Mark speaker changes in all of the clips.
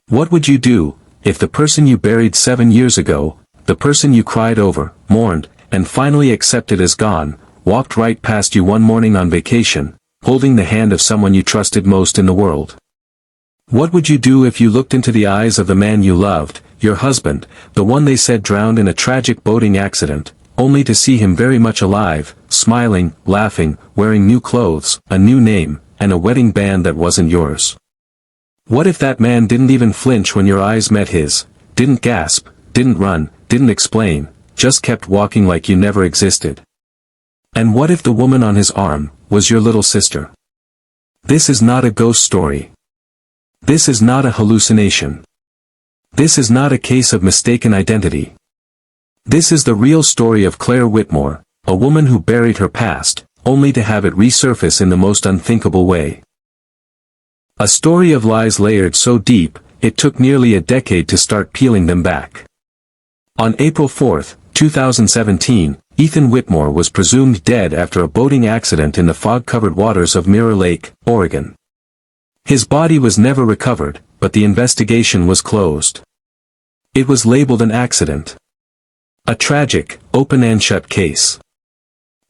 Speaker 1: What would you do, if the person you buried 7 years ago, the person you cried over, mourned, and finally accepted as gone, walked right past you one morning on vacation, holding the hand of someone you trusted most in the world? What would you do if you looked into the eyes of the man you loved, your husband, the one they said drowned in a tragic boating accident, only to see him very much alive, smiling, laughing, wearing new clothes, a new name, and a wedding band that wasn't yours? What if that man didn't even flinch when your eyes met his, didn't gasp, didn't run, didn't explain, just kept walking like you never existed? And what if the woman on his arm was your little sister? This is not a ghost story. This is not a hallucination. This is not a case of mistaken identity. This is the real story of Claire Whitmore, a woman who buried her past, only to have it resurface in the most unthinkable way. A story of lies layered so deep, it took nearly a decade to start peeling them back. On April 4, 2017, Ethan Whitmore was presumed dead after a boating accident in the fog-covered waters of Mirror Lake, Oregon. His body was never recovered, but the investigation was closed. It was labeled an accident. A tragic, open and shut case.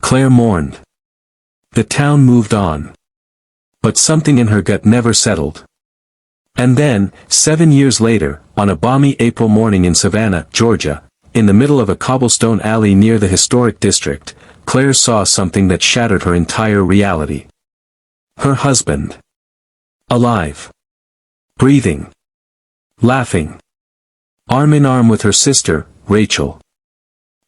Speaker 1: Claire mourned. The town moved on. But something in her gut never settled. And then, 7 years later, on a balmy April morning in Savannah, Georgia, in the middle of a cobblestone alley near the historic district, Claire saw something that shattered her entire reality. Her husband. Alive. Breathing. Laughing. Arm in arm with her sister, Rachel.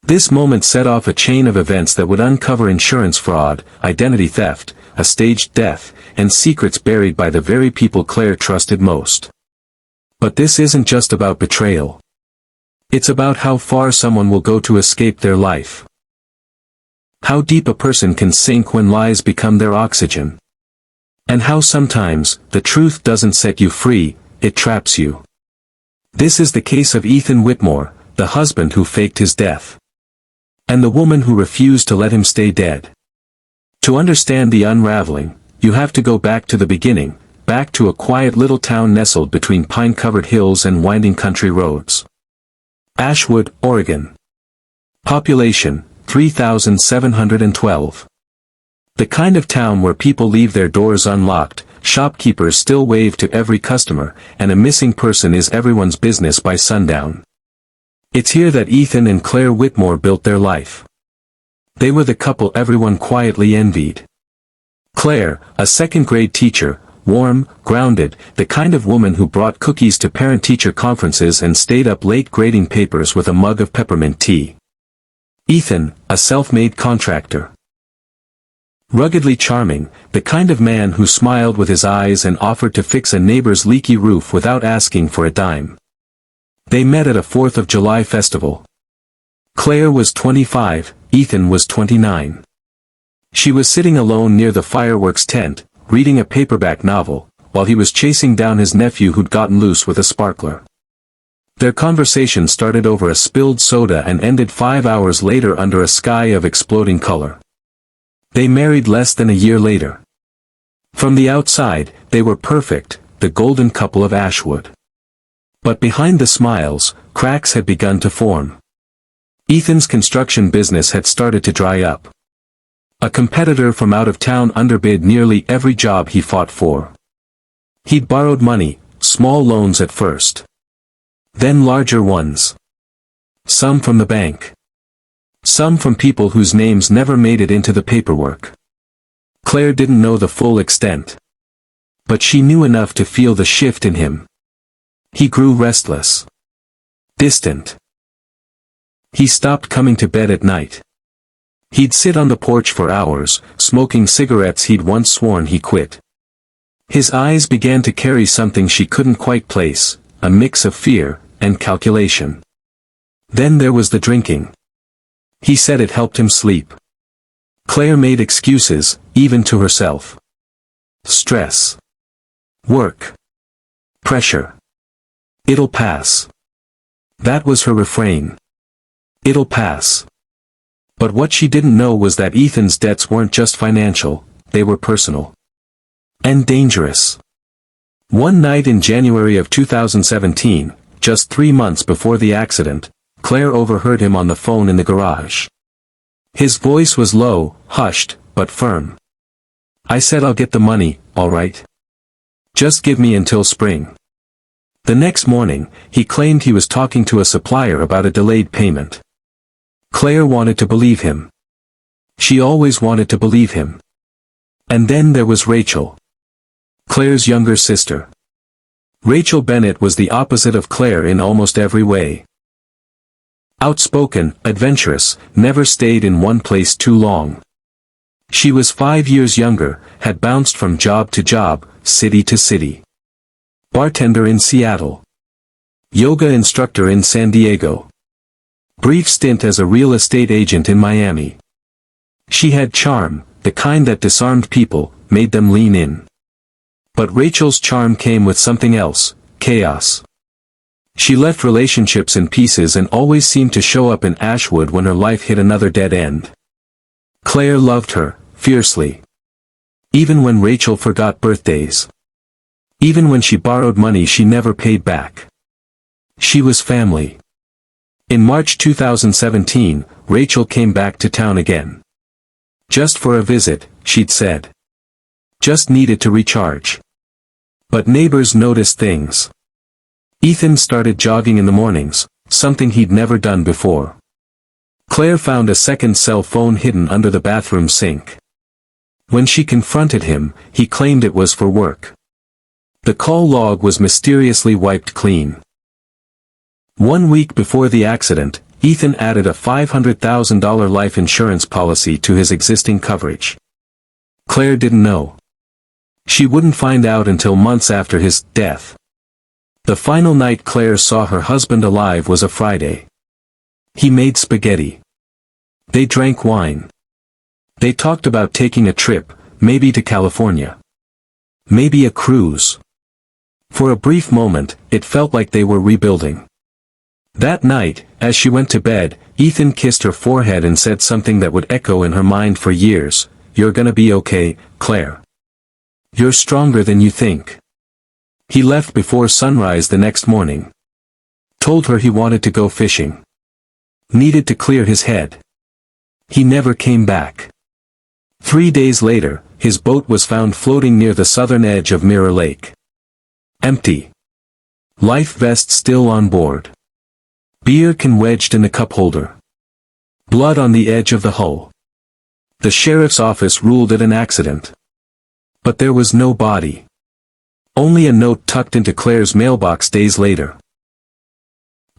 Speaker 1: This moment set off a chain of events that would uncover insurance fraud, identity theft, a staged death, and secrets buried by the very people Claire trusted most. But this isn't just about betrayal. It's about how far someone will go to escape their life. How deep a person can sink when lies become their oxygen. And how sometimes, the truth doesn't set you free, it traps you. This is the case of Ethan Whitmore, the husband who faked his death. And the woman who refused to let him stay dead. To understand the unraveling, you have to go back to the beginning, back to a quiet little town nestled between pine-covered hills and winding country roads. Ashwood, Oregon. Population, 3,712. The kind of town where people leave their doors unlocked, shopkeepers still wave to every customer, and a missing person is everyone's business by sundown. It's here that Ethan and Claire Whitmore built their life. They were the couple everyone quietly envied. Claire, a second-grade teacher, warm, grounded, the kind of woman who brought cookies to parent-teacher conferences and stayed up late grading papers with a mug of peppermint tea. Ethan, a self-made contractor. Ruggedly charming, the kind of man who smiled with his eyes and offered to fix a neighbor's leaky roof without asking for a dime. They met at a 4th of July festival. Claire was 25, Ethan was 29. She was sitting alone near the fireworks tent, reading a paperback novel, while he was chasing down his nephew who'd gotten loose with a sparkler. Their conversation started over a spilled soda and ended 5 hours later under a sky of exploding color. They married less than a year later. From the outside, they were perfect, the golden couple of Ashwood. But behind the smiles, cracks had begun to form. Ethan's construction business had started to dry up. A competitor from out of town underbid nearly every job he fought for. He'd borrowed money, small loans at first. Then larger ones. Some from the bank. Some from people whose names never made it into the paperwork. Claire didn't know the full extent. But she knew enough to feel the shift in him. He grew restless. Distant. He stopped coming to bed at night. He'd sit on the porch for hours, smoking cigarettes he'd once sworn he quit. His eyes began to carry something she couldn't quite place, a mix of fear and calculation. Then there was the drinking. He said it helped him sleep. Claire made excuses, even to herself. Stress. Work. Pressure. It'll pass. That was her refrain. It'll pass. But what she didn't know was that Ethan's debts weren't just financial, they were personal. And dangerous. One night in January of 2017, just 3 months before the accident, Claire overheard him on the phone in the garage. His voice was low, hushed, but firm. "I said I'll get the money, all right? Just give me until spring." The next morning, he claimed he was talking to a supplier about a delayed payment. Claire wanted to believe him. She always wanted to believe him. And then there was Rachel, Claire's younger sister. Rachel Bennett was the opposite of Claire in almost every way. Outspoken, adventurous, never stayed in one place too long. She was 5 years younger, had bounced from job to job, city to city. Bartender in Seattle. Yoga instructor in San Diego. Brief stint as a real estate agent in Miami. She had charm, the kind that disarmed people, made them lean in. But Rachel's charm came with something else, chaos. She left relationships in pieces and always seemed to show up in Ashwood when her life hit another dead end. Claire loved her, fiercely. Even when Rachel forgot birthdays. Even when she borrowed money she never paid back. She was family. In March 2017, Rachel came back to town again. Just for a visit, she'd said. Just needed to recharge. But neighbors noticed things. Ethan started jogging in the mornings, something he'd never done before. Claire found a second cell phone hidden under the bathroom sink. When she confronted him, he claimed it was for work. The call log was mysteriously wiped clean. 1 week before the accident, Ethan added a $500,000 life insurance policy to his existing coverage. Claire didn't know. She wouldn't find out until months after his death. The final night Claire saw her husband alive was a Friday. He made spaghetti. They drank wine. They talked about taking a trip, maybe to California. Maybe a cruise. For a brief moment, it felt like they were rebuilding. That night, as she went to bed, Ethan kissed her forehead and said something that would echo in her mind for years. "You're gonna be okay, Claire. You're stronger than you think." He left before sunrise the next morning. Told her he wanted to go fishing. Needed to clear his head. He never came back. 3 days later, his boat was found floating near the southern edge of Mirror Lake. Empty. Life vest still on board. Beer can wedged in the cup holder. Blood on the edge of the hull. The sheriff's office ruled it an accident. But there was no body. Only a note tucked into Claire's mailbox days later.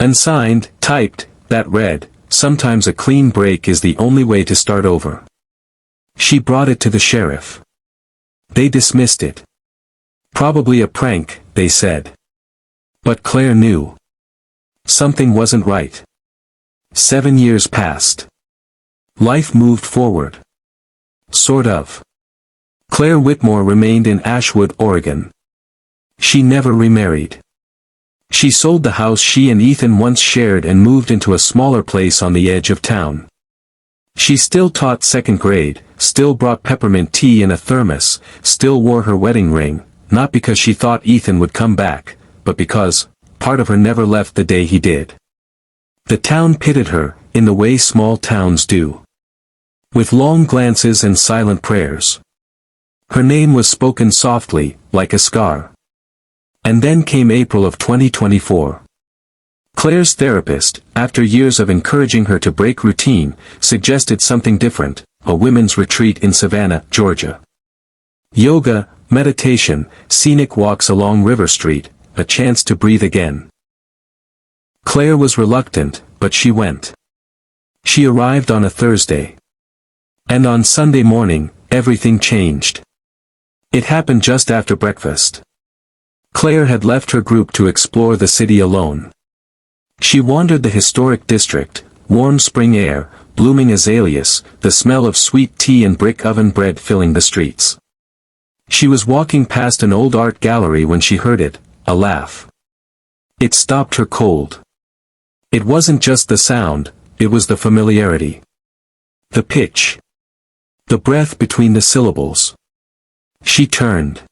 Speaker 1: Unsigned, typed, that read, "Sometimes a clean break is the only way to start over." She brought it to the sheriff. They dismissed it. Probably a prank, they said. But Claire knew. Something wasn't right. 7 years passed. Life moved forward. Sort of. Claire Whitmore remained in Ashwood, Oregon. She never remarried. She sold the house she and Ethan once shared and moved into a smaller place on the edge of town. She still taught second grade, still brought peppermint tea in a thermos, still wore her wedding ring, not because she thought Ethan would come back, but because part of her never left the day he did. The town pitied her, in the way small towns do. With long glances and silent prayers. Her name was spoken softly, like a scar. And then came April of 2024. Claire's therapist, after years of encouraging her to break routine, suggested something different, a women's retreat in Savannah, Georgia. Yoga, meditation, scenic walks along River Street, a chance to breathe again. Claire was reluctant, but she went. She arrived on a Thursday. And on Sunday morning, everything changed. It happened just after breakfast. Claire had left her group to explore the city alone. She wandered the historic district, warm spring air, blooming azaleas, the smell of sweet tea and brick oven bread filling the streets. She was walking past an old art gallery when she heard it, a laugh. It stopped her cold. It wasn't just the sound, it was the familiarity. The pitch. The breath between the syllables. She turned.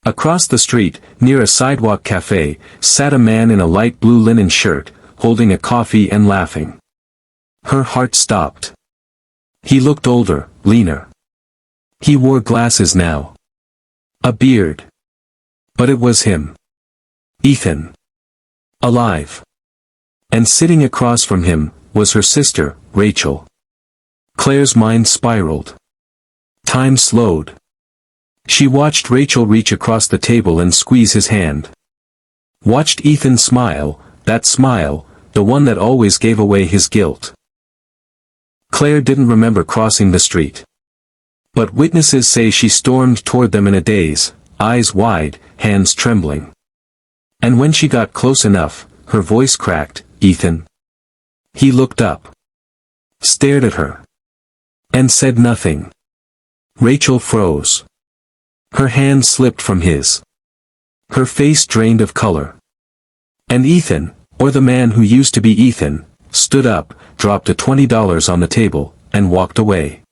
Speaker 1: Across the street, near a sidewalk cafe, sat a man in a light blue linen shirt, holding a coffee and laughing. Her heart stopped. He looked older, leaner. He wore glasses now. A beard. But it was him. Ethan. Alive. And sitting across from him, was her sister, Rachel. Claire's mind spiraled. Time slowed. She watched Rachel reach across the table and squeeze his hand. Watched Ethan smile, that smile, the one that always gave away his guilt. Claire didn't remember crossing the street. But witnesses say she stormed toward them in a daze, eyes wide, hands trembling. And when she got close enough, her voice cracked, "Ethan." He looked up. Stared at her. And said nothing. Rachel froze. Her hand slipped from his. Her face drained of color. And Ethan, or the man who used to be Ethan, stood up, dropped a $20 on the table, and walked away.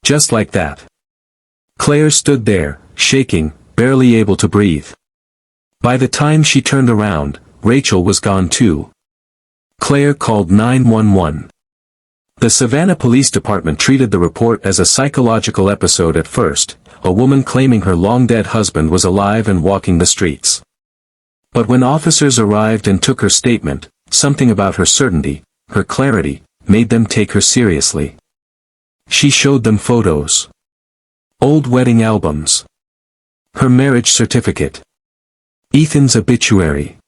Speaker 1: Just like that. Claire stood there, shaking, barely able to breathe. By the time she turned around, Rachel was gone too. Claire called 911. The Savannah Police Department treated the report as a psychological episode at first, a woman claiming her long-dead husband was alive and walking the streets. But when officers arrived and took her statement, something about her certainty, her clarity, made them take her seriously. She showed them photos. Old wedding albums. Her marriage certificate. Ethan's obituary.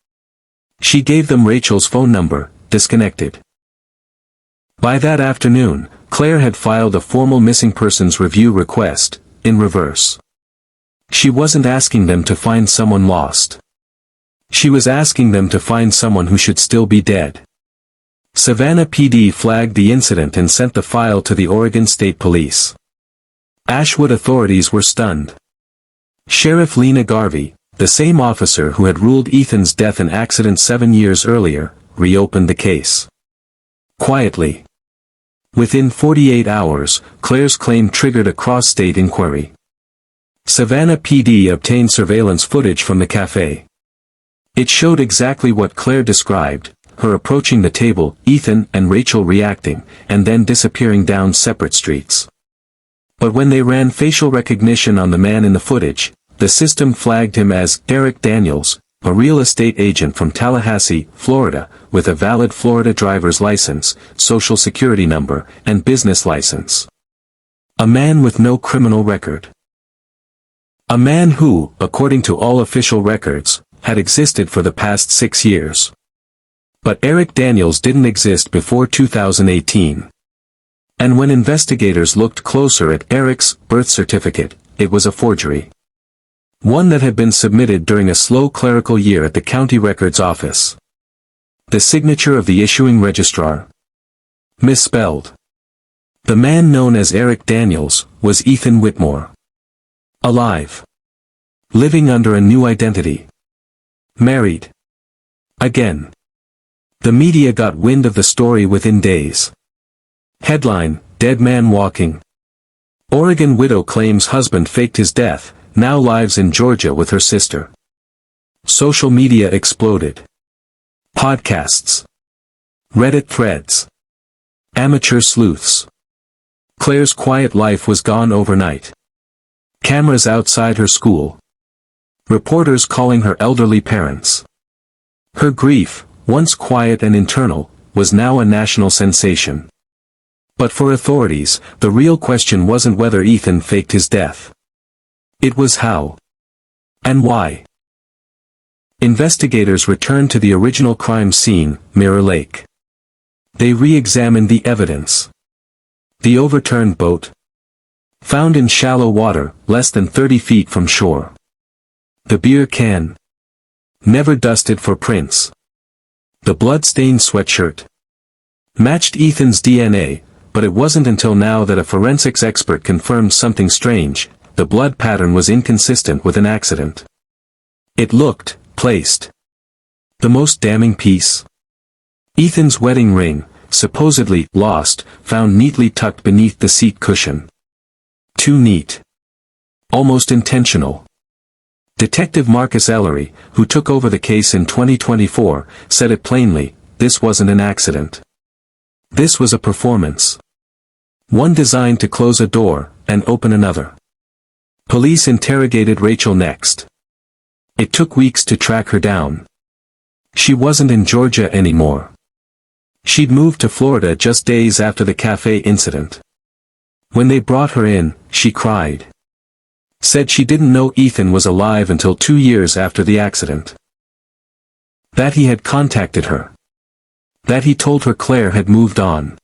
Speaker 1: She gave them Rachel's phone number, disconnected. By that afternoon, Claire had filed a formal missing persons review request, in reverse. She wasn't asking them to find someone lost. She was asking them to find someone who should still be dead. Savannah PD flagged the incident and sent the file to the Oregon State Police. Ashwood authorities were stunned. Sheriff Lena Garvey, the same officer who had ruled Ethan's death an accident 7 years earlier, reopened the case. Quietly. Within 48 hours, Claire's claim triggered a cross-state inquiry. Savannah PD obtained surveillance footage from the cafe. It showed exactly what Claire described, her approaching the table, Ethan and Rachel reacting, and then disappearing down separate streets. But when they ran facial recognition on the man in the footage, the system flagged him as Eric Daniels, a real estate agent from Tallahassee, Florida, with a valid Florida driver's license, social security number, and business license. A man with no criminal record. A man who, according to all official records, had existed for the past 6 years. But Eric Daniels didn't exist before 2018. And when investigators looked closer at Eric's birth certificate, it was a forgery. One that had been submitted during a slow clerical year at the county records office. The signature of the issuing registrar. Misspelled. The man known as Eric Daniels was Ethan Whitmore. Alive. Living under a new identity. Married. Again. The media got wind of the story within days. Headline, Dead Man Walking. Oregon widow claims husband faked his death, now lives in Georgia with her sister. Social media exploded. Podcasts. Reddit threads. Amateur sleuths. Claire's quiet life was gone overnight. Cameras outside her school. Reporters calling her elderly parents. Her grief, once quiet and internal, was now a national sensation. But for authorities, the real question wasn't whether Ethan faked his death. It was how. And why. Investigators returned to the original crime scene, Mirror Lake. They re-examined the evidence. The overturned boat. Found in shallow water, less than 30 feet from shore. The beer can. Never dusted for prints. The blood-stained sweatshirt. Matched Ethan's DNA, but it wasn't until now that a forensics expert confirmed something strange. The blood pattern was inconsistent with an accident. It looked placed. The most damning piece. Ethan's wedding ring, supposedly lost, found neatly tucked beneath the seat cushion. Too neat. Almost intentional. Detective Marcus Ellery, who took over the case in 2024, said it plainly, this wasn't an accident. This was a performance. One designed to close a door and open another. Police interrogated Rachel next. It took weeks to track her down. She wasn't in Georgia anymore. She'd moved to Florida just days after the cafe incident. When they brought her in, she cried. Said she didn't know Ethan was alive until 2 years after the accident. That he had contacted her. That he told her Claire had moved on.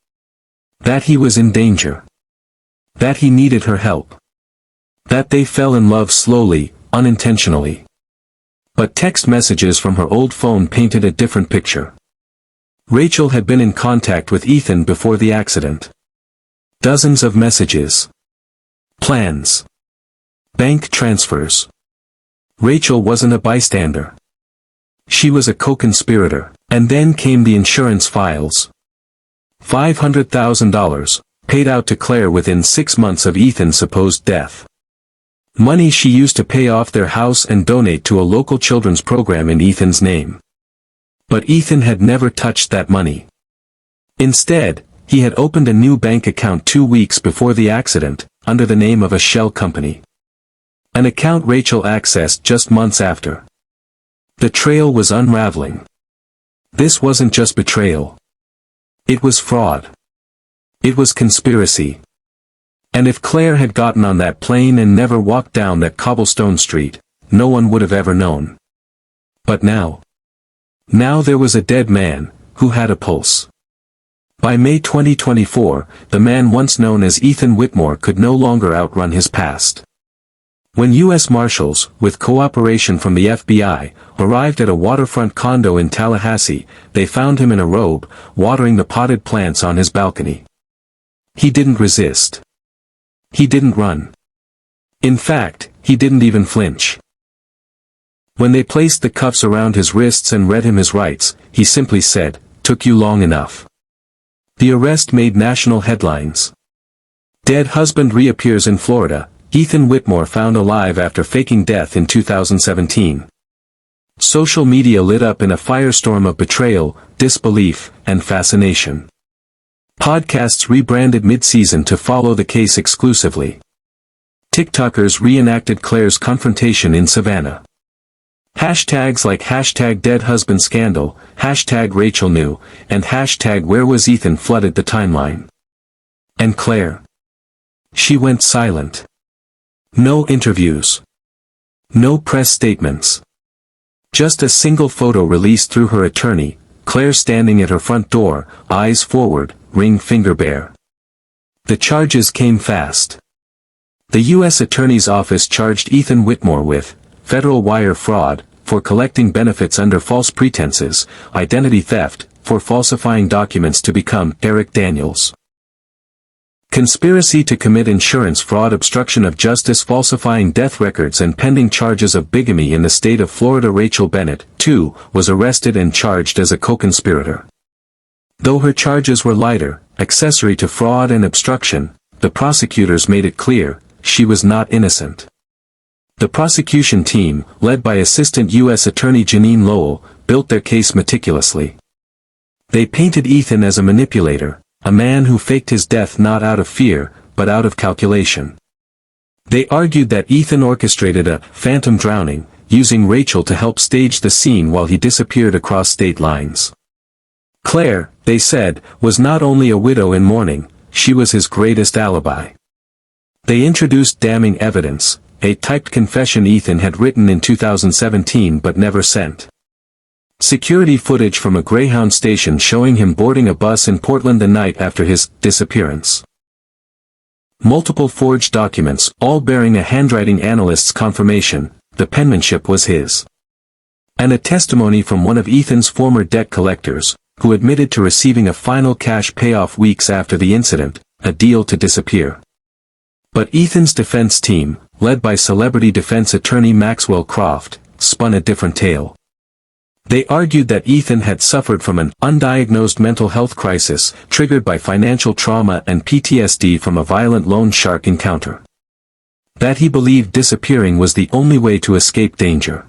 Speaker 1: That he was in danger. That he needed her help. That they fell in love slowly, unintentionally. But text messages from her old phone painted a different picture. Rachel had been in contact with Ethan before the accident. Dozens of messages. Plans. Bank transfers. Rachel wasn't a bystander. She was a co-conspirator. And then came the insurance files. $500,000, paid out to Claire within 6 months of Ethan's supposed death. Money she used to pay off their house and donate to a local children's program in Ethan's name. But Ethan had never touched that money. Instead, he had opened a new bank account 2 weeks before the accident, under the name of a shell company. An account Rachel accessed just months after. The trail was unraveling. This wasn't just betrayal. It was fraud. It was conspiracy. And if Claire had gotten on that plane and never walked down that cobblestone street, no one would have ever known. But now there was a dead man, who had a pulse. By May 2024, the man once known as Ethan Whitmore could no longer outrun his past. When U.S. Marshals, with cooperation from the FBI, arrived at a waterfront condo in Tallahassee, they found him in a robe, watering the potted plants on his balcony. He didn't resist. He didn't run. In fact, he didn't even flinch. When they placed the cuffs around his wrists and read him his rights, he simply said, "Took you long enough." The arrest made national headlines. Dead husband reappears in Florida. Ethan Whitmore found alive after faking death in 2017. Social media lit up in a firestorm of betrayal, disbelief, and fascination. Podcasts rebranded mid-season to follow the case exclusively. TikTokers reenacted Claire's confrontation in Savannah. Hashtags like #DeadHusbandScandal, #RachelKnew, and #WhereWasEthan flooded the timeline. And Claire? She went silent. No interviews. No press statements. Just a single photo released through her attorney, Claire standing at her front door, eyes forward, ring finger bare. The charges came fast. The U.S. Attorney's Office charged Ethan Whitmore with federal wire fraud, for collecting benefits under false pretenses, identity theft, for falsifying documents to become Eric Daniels. Conspiracy to commit insurance fraud, obstruction of justice, falsifying death records, and pending charges of bigamy in the state of Florida. Rachel Bennett, too, was arrested and charged as a co-conspirator. Though her charges were lighter, accessory to fraud and obstruction, the prosecutors made it clear, she was not innocent. The prosecution team, led by Assistant U.S. Attorney Janine Lowell, built their case meticulously. They painted Ethan as a manipulator, a man who faked his death not out of fear, but out of calculation. They argued that Ethan orchestrated a phantom drowning, using Rachel to help stage the scene while he disappeared across state lines. Claire, they said, was not only a widow in mourning, she was his greatest alibi. They introduced damning evidence, a typed confession Ethan had written in 2017 but never sent. Security footage from a Greyhound station showing him boarding a bus in Portland the night after his disappearance. Multiple forged documents, all bearing a handwriting analyst's confirmation, the penmanship was his. And a testimony from one of Ethan's former debt collectors, who admitted to receiving a final cash payoff weeks after the incident, a deal to disappear. But Ethan's defense team, led by celebrity defense attorney Maxwell Croft, spun a different tale. They argued that Ethan had suffered from an undiagnosed mental health crisis triggered by financial trauma and PTSD from a violent loan shark encounter. That he believed disappearing was the only way to escape danger.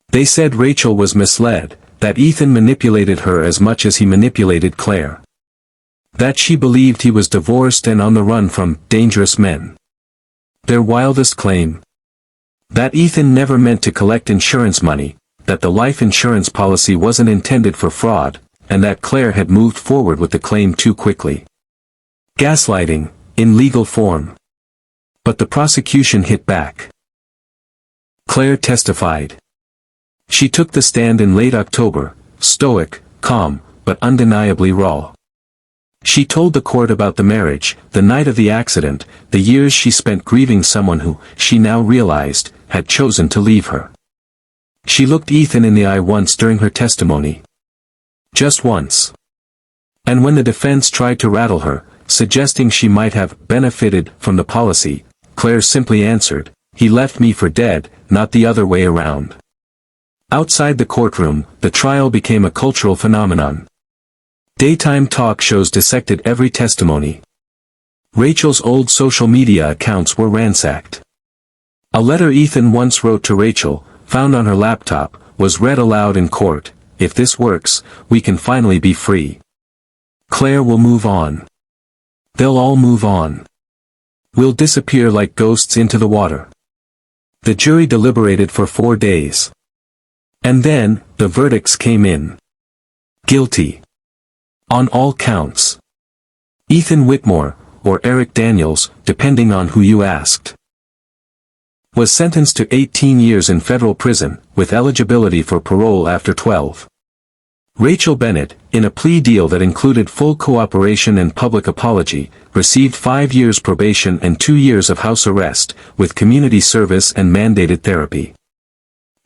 Speaker 1: They said Rachel was misled, that Ethan manipulated her as much as he manipulated Claire. That she believed he was divorced and on the run from dangerous men. Their wildest claim? That Ethan never meant to collect insurance money, that the life insurance policy wasn't intended for fraud, and that Claire had moved forward with the claim too quickly. Gaslighting, in legal form. But the prosecution hit back. Claire testified. She took the stand in late October, stoic, calm, but undeniably raw. She told the court about the marriage, the night of the accident, the years she spent grieving someone who, she now realized, had chosen to leave her. She looked Ethan in the eye once during her testimony. Just once. And when the defense tried to rattle her, suggesting she might have benefited from the policy, Claire simply answered, "He left me for dead, not the other way around." Outside the courtroom, the trial became a cultural phenomenon. Daytime talk shows dissected every testimony. Rachel's old social media accounts were ransacked. A letter Ethan once wrote to Rachel, found on her laptop, was read aloud in court. "If this works, we can finally be free. Claire will move on. They'll all move on. We'll disappear like ghosts into the water." The jury deliberated for 4 days. And then, the verdicts came in. Guilty. On all counts. Ethan Whitmore, or Eric Daniels, depending on who you asked, was sentenced to 18 years in federal prison, with eligibility for parole after 12. Rachel Bennett, in a plea deal that included full cooperation and public apology, received 5 years probation and 2 years of house arrest, with community service and mandated therapy.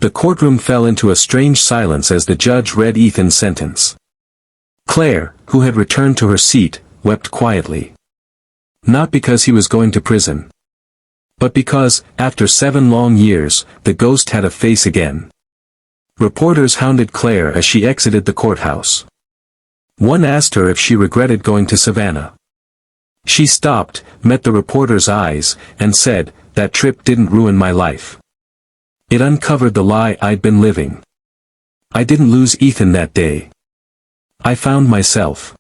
Speaker 1: The courtroom fell into a strange silence as the judge read Ethan's sentence. Claire, who had returned to her seat, wept quietly. Not because he was going to prison, but because, after 7 long years, the ghost had a face again. Reporters hounded Claire as she exited the courthouse. One asked her if she regretted going to Savannah. She stopped, met the reporter's eyes, and said, "That trip didn't ruin my life. It uncovered the lie I'd been living. I didn't lose Ethan that day. I found myself."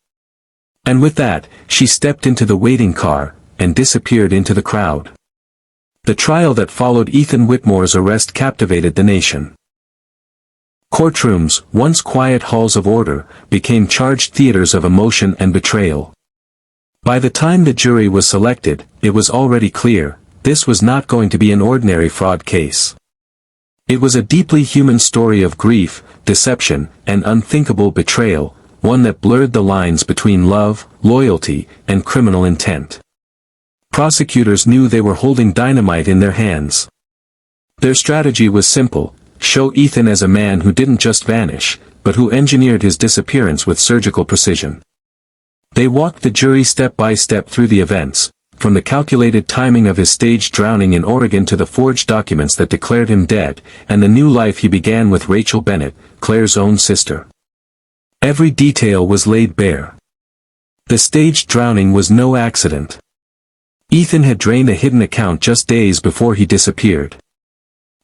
Speaker 1: And with that, she stepped into the waiting car, and disappeared into the crowd. The trial that followed Ethan Whitmore's arrest captivated the nation. Courtrooms, once quiet halls of order, became charged theaters of emotion and betrayal. By the time the jury was selected, it was already clear, this was not going to be an ordinary fraud case. It was a deeply human story of grief, deception, and unthinkable betrayal, one that blurred the lines between love, loyalty, and criminal intent. Prosecutors knew they were holding dynamite in their hands. Their strategy was simple: show Ethan as a man who didn't just vanish, but who engineered his disappearance with surgical precision. They walked the jury step by step through the events, from the calculated timing of his staged drowning in Oregon to the forged documents that declared him dead, and the new life he began with Rachel Bennett, Claire's own sister. Every detail was laid bare. The staged drowning was no accident. Ethan had drained a hidden account just days before he disappeared.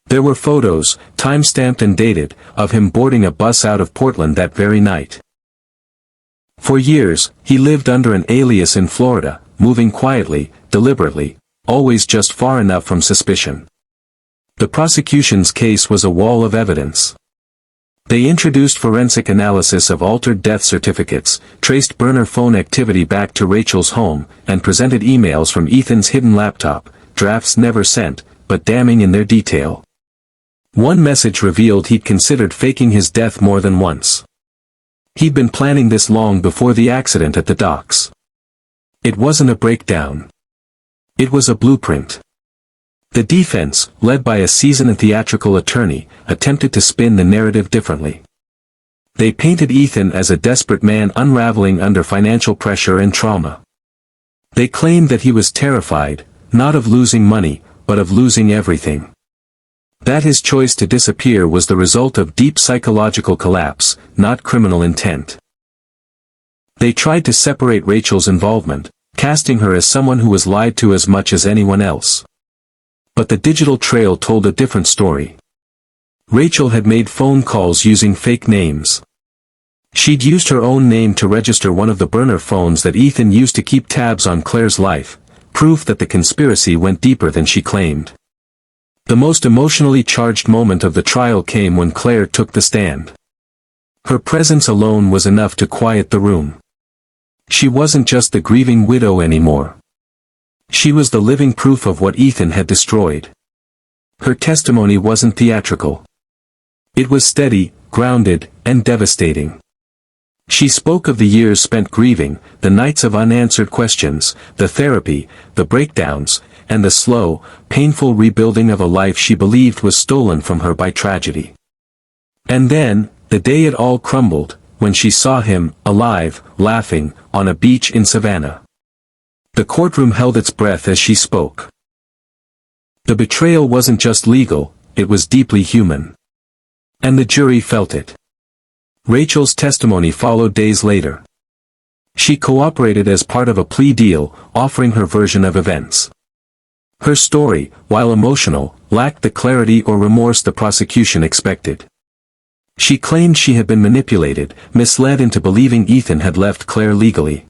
Speaker 1: There were photos, time-stamped and dated, of him boarding a bus out of Portland that very night. For years, he lived under an alias in Florida, moving quietly, deliberately, always just far enough from suspicion. The prosecution's case was a wall of evidence. They introduced forensic analysis of altered death certificates, traced burner phone activity back to Rachel's home, and presented emails from Ethan's hidden laptop, drafts never sent, but damning in their detail. One message revealed he'd considered faking his death more than once. He'd been planning this long before the accident at the docks. It wasn't a breakdown. It was a blueprint. The defense, led by a seasoned theatrical attorney, attempted to spin the narrative differently. They painted Ethan as a desperate man unraveling under financial pressure and trauma. They claimed that he was terrified, not of losing money, but of losing everything. That his choice to disappear was the result of deep psychological collapse, not criminal intent. They tried to separate Rachel's involvement, casting her as someone who was lied to as much as anyone else. But the digital trail told a different story. Rachel had made phone calls using fake names. She'd used her own name to register one of the burner phones that Ethan used to keep tabs on Claire's life, proof that the conspiracy went deeper than she claimed. The most emotionally charged moment of the trial came when Claire took the stand. Her presence alone was enough to quiet the room. She wasn't just the grieving widow anymore. She was the living proof of what Ethan had destroyed. Her testimony wasn't theatrical. It was steady, grounded, and devastating. She spoke of the years spent grieving, the nights of unanswered questions, the therapy, the breakdowns, and the slow, painful rebuilding of a life she believed was stolen from her by tragedy. And then, the day it all crumbled, when she saw him, alive, laughing, on a beach in Savannah. The courtroom held its breath as she spoke. The betrayal wasn't just legal, it was deeply human. And the jury felt it. Rachel's testimony followed days later. She cooperated as part of a plea deal, offering her version of events. Her story, while emotional, lacked the clarity or remorse the prosecution expected. She claimed she had been manipulated, misled into believing Ethan had left Claire legally.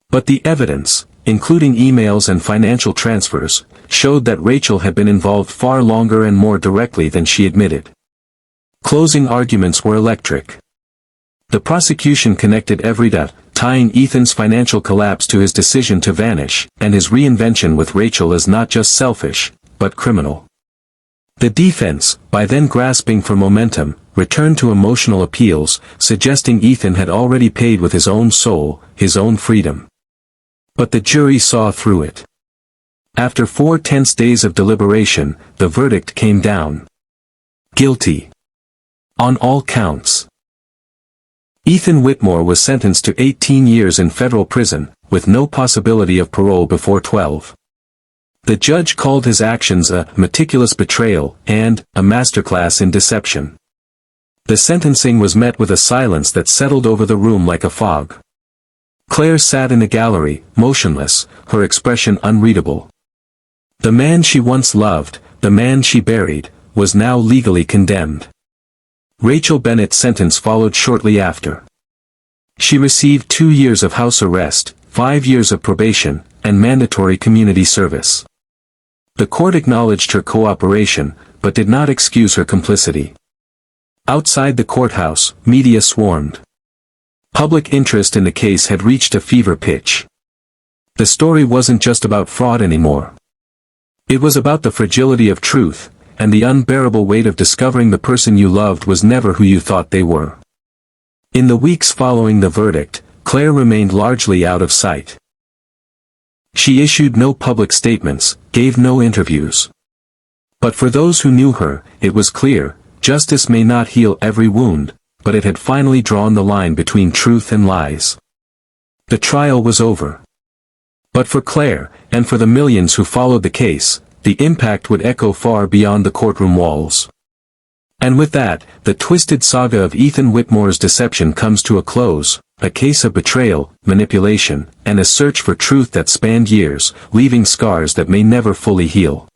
Speaker 1: But the evidence, including emails and financial transfers, showed that Rachel had been involved far longer and more directly than she admitted. Closing arguments were electric. The prosecution connected every dot, tying Ethan's financial collapse to his decision to vanish, and his reinvention with Rachel as not just selfish, but criminal. The defense, by then grasping for momentum, returned to emotional appeals, suggesting Ethan had already paid with his own soul, his own freedom. But the jury saw through it. After 4 tense days of deliberation, the verdict came down. Guilty. On all counts. Ethan Whitmore was sentenced to 18 years in federal prison, with no possibility of parole before 12. The judge called his actions a meticulous betrayal and a masterclass in deception. The sentencing was met with a silence that settled over the room like a fog. Claire sat in the gallery, motionless, her expression unreadable. The man she once loved, the man she buried, was now legally condemned. Rachel Bennett's sentence followed shortly after. She received 2 years of house arrest, 5 years of probation, and mandatory community service. The court acknowledged her cooperation, but did not excuse her complicity. Outside the courthouse, media swarmed. Public interest in the case had reached a fever pitch. The story wasn't just about fraud anymore. It was about the fragility of truth, and the unbearable weight of discovering the person you loved was never who you thought they were. In the weeks following the verdict, Claire remained largely out of sight. She issued no public statements, gave no interviews. But for those who knew her, it was clear, justice may not heal every wound, but it had finally drawn the line between truth and lies. The trial was over. But for Claire, and for the millions who followed the case, the impact would echo far beyond the courtroom walls. And with that, the twisted saga of Ethan Whitmore's deception comes to a close, a case of betrayal, manipulation, and a search for truth that spanned years, leaving scars that may never fully heal.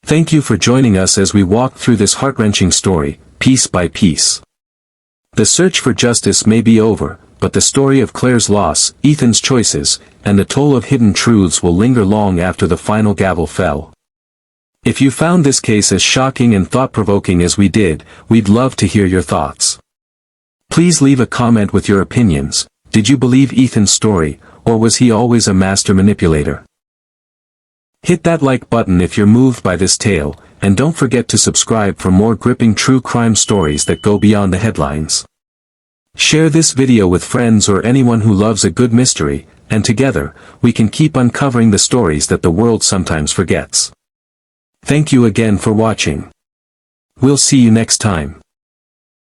Speaker 1: Thank you for joining us as we walk through this heart-wrenching story, piece by piece. The search for justice may be over, but the story of Claire's loss, Ethan's choices, and the toll of hidden truths will linger long after the final gavel fell. If you found this case as shocking and thought-provoking as we did, we'd love to hear your thoughts. Please leave a comment with your opinions. Did you believe Ethan's story, or was he always a master manipulator? Hit that like button if you're moved by this tale, and don't forget to subscribe for more gripping true crime stories that go beyond the headlines. Share this video with friends or anyone who loves a good mystery, and together, we can keep uncovering the stories that the world sometimes forgets. Thank you again for watching. We'll see you next time.